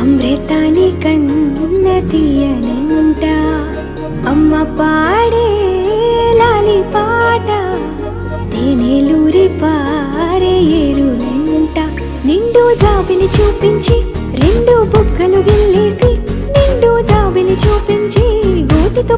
అమృతాని కన్న తీయనంట అమ్మ పాడే లాలి పాట తేనెలూరి పారే ఏరులంట నిండు జాబిలి చూపించి రెండు బుగ్గలు గిల్లేసి నిండు జాబిలి చూపించి గోటితో